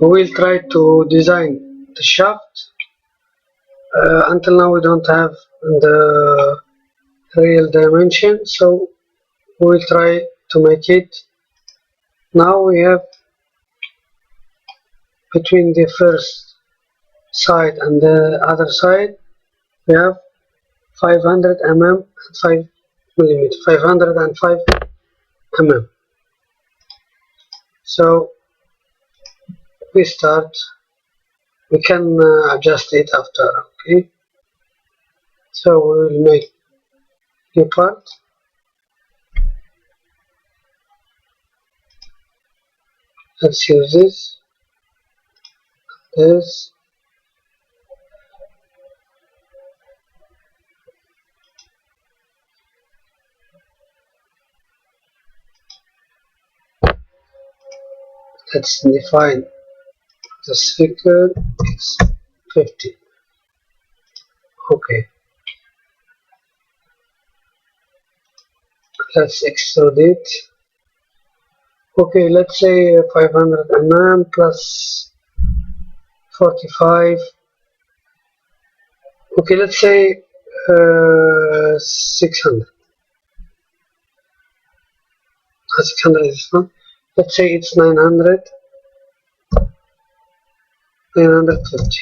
We will try to design the shaft. Until now we don't have the real dimension, so we will try to make it. Now we have between the first side and the other side we have 500 mm and 5 millimeter, 505 mm. So we start, we can adjust it after. Okay, so we will make new part. Let's use this. Let's define the figure is 50. Okay, let's extrude it. Okay, let's say 500 mm plus 45. Okay, let's say 600. 600 is not. Let's say it's 900. 950.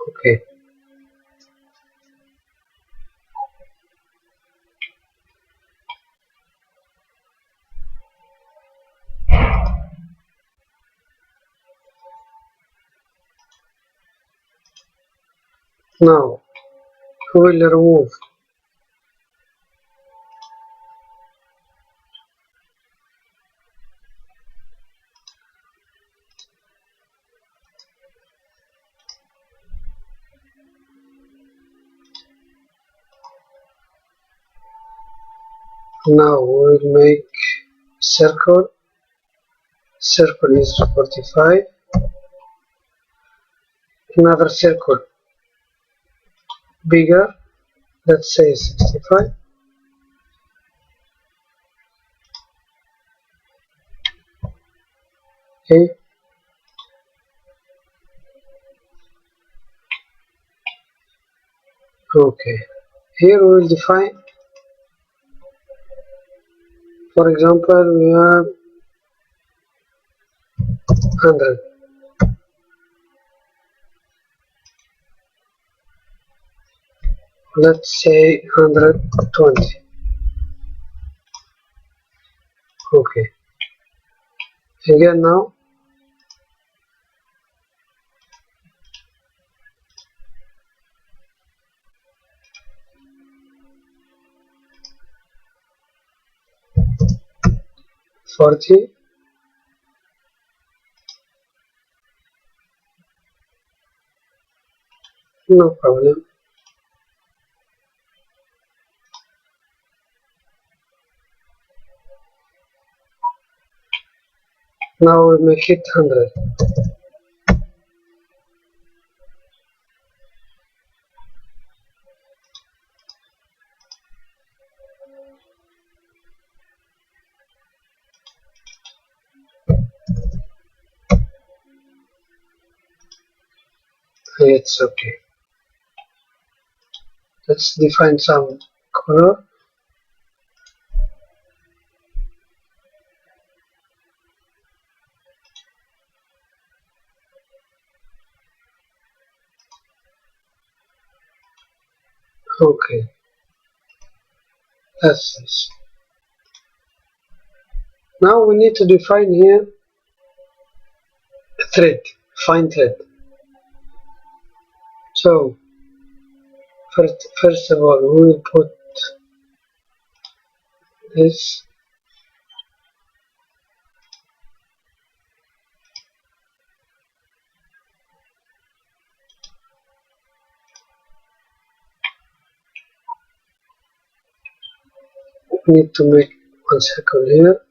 Okay. Now we will remove now we will make circle. Circle is 45. Another circle bigger, let's say 65. Okay. Okay. Here we will define, for example, we have 100. Let's say 120. Okay. Again now. $40. No problem. Now we make it 100. It's okay. Let's define some color. Okay, that's this. Now we need to define here a thread, fine thread. So first of all we will put this. We need to make one circle here.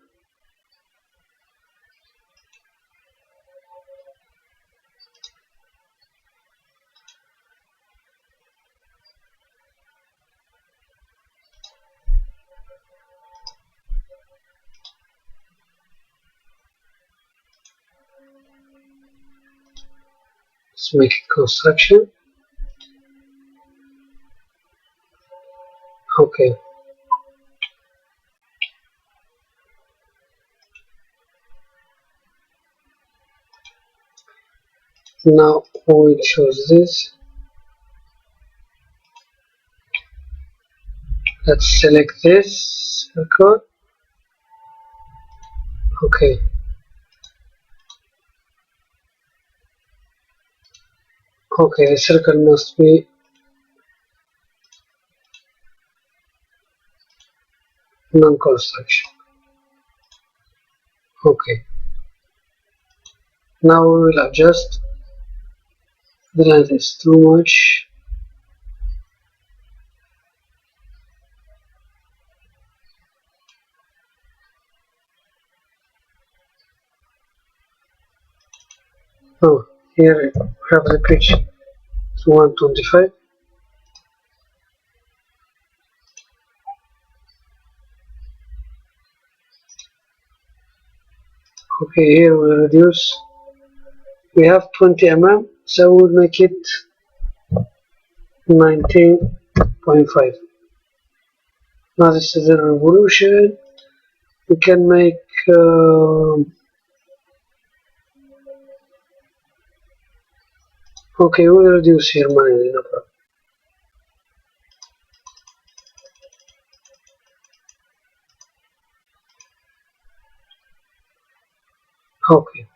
Let's make it construction. Okay. Now we will choose this. Let's select this circle. Okay. Okay, the circle must be non-construction. Okay. Now we will adjust. The length is too much. Oh, here we have the pitch to 125. Okay, here we reduce. We have 20 mm, so we'll make it 19.5. Now this is the revolution. We can make okay, we'll reduce here manually, no problem. Okay.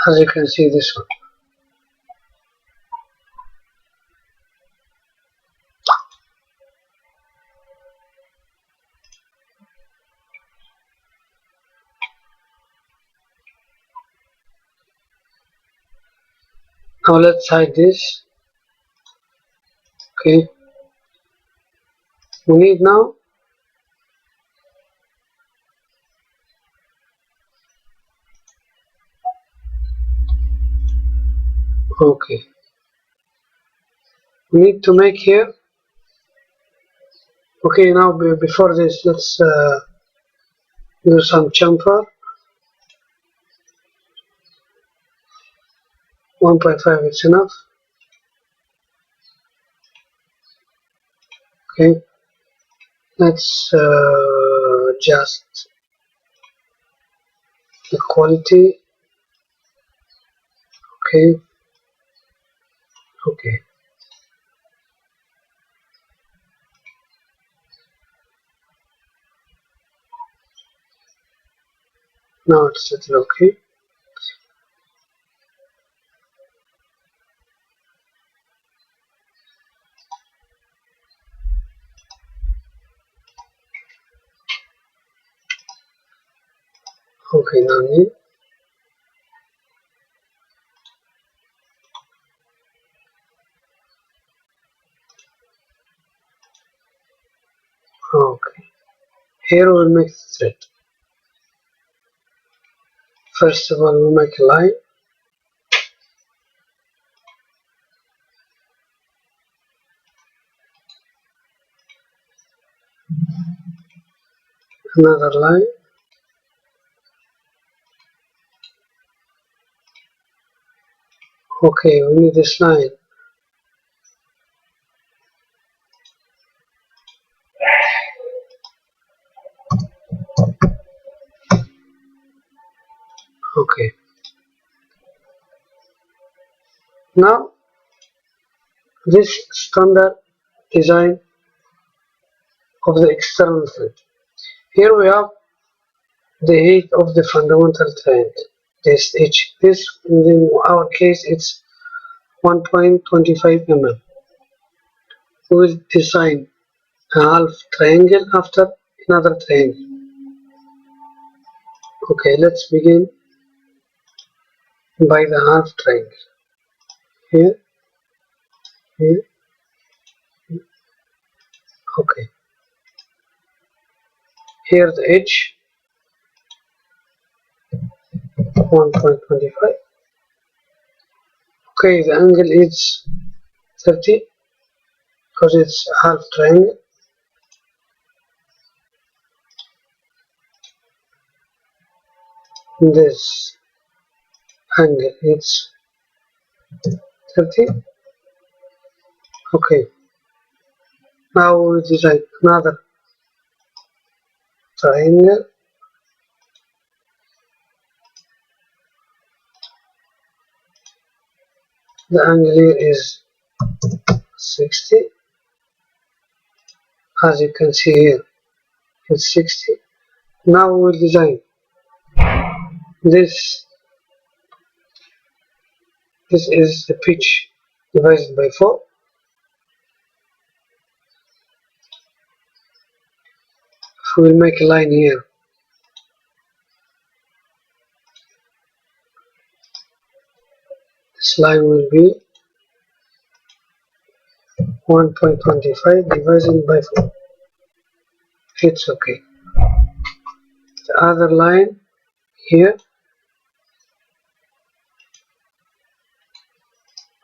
As you can see, this one. Now let's hide this. Okay. We need now okay. We need to make here. Okay, now before this, let's do some chamfer. 1.5 is enough. Okay. Let's adjust the quality. Okay. Okay. Now it's little okay. Okay, now need. Okay. Here we'll make the thread. First of all, we'll make a line. Another line. Okay, we need this line. Okay. Now, this standard design of the external thread. Here we have the height of the fundamental thread. This H. This in our case it's 1.25 mm. We will design a half triangle after another triangle. Okay, let's begin by the half triangle. Here, here. Okay. Here the edge 1.25. Okay, the angle is 30 because it's half triangle. this angle it's 30. Okay, now we design another triangle. The angle here is 60. As you can see here, it's 60. Now we will design this. This is the pitch divided by 4. We will make a line here. This line will be 1.25 divided by 4. It's okay. The other line here,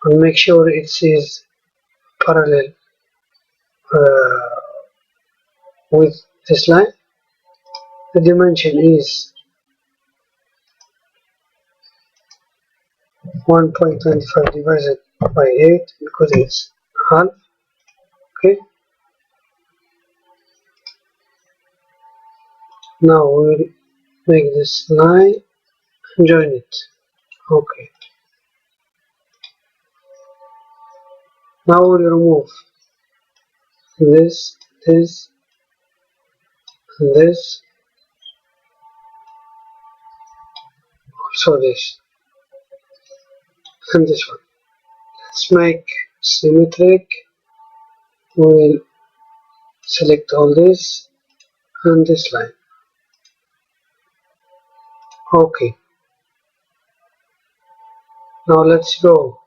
and make sure it is parallel with this line. The dimension is 1.25 divided by 8 because it's half. Okay. Now we will make this line and join it. Okay. Now we will remove this, this, and this, also this, and this one. Let's make symmetric. We will select all this and this line. Okay. Now let's go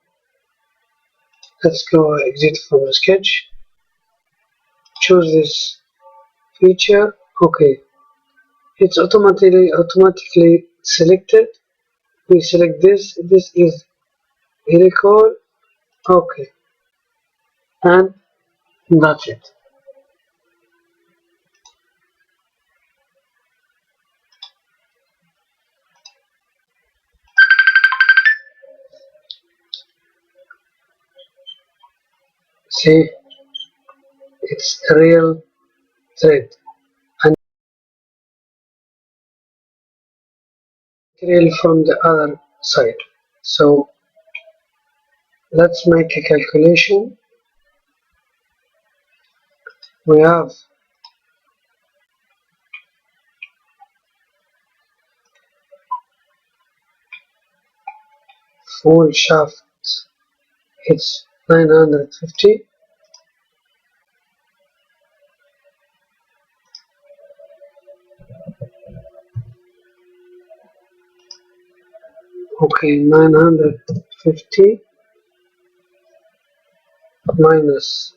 exit from the sketch. Choose this feature. Okay. It's automatically selected. We select this. This is helical. Okay. And that's it. See, it's a real thread and material from the other side. So let's make a calculation. We have full shaft, it's 950. Okay, 950 minus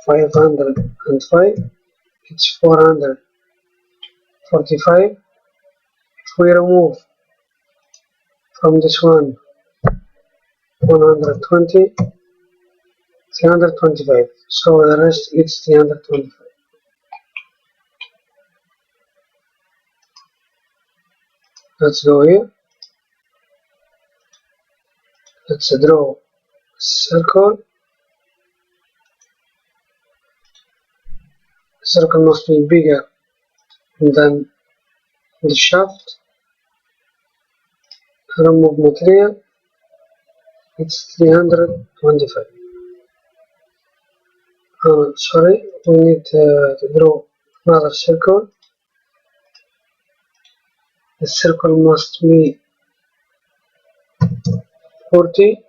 505, it's 445. If we remove from this one 120, 325, so the rest is 325. Let's go here. Let's draw a circle. The circle must be bigger than the shaft. Remove material. It's 325. Sorry, we need to draw another circle. The circle must be 40.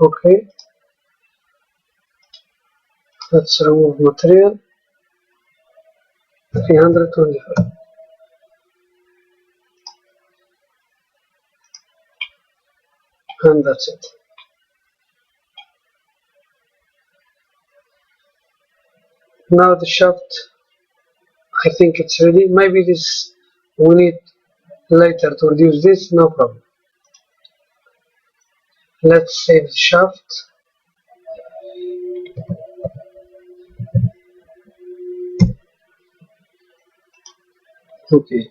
Okay. Let's remove material. 325. And that's it. Now the shaft, I think it's ready. Maybe this we need later to reduce this, no problem. Let's save the shaft. Okay.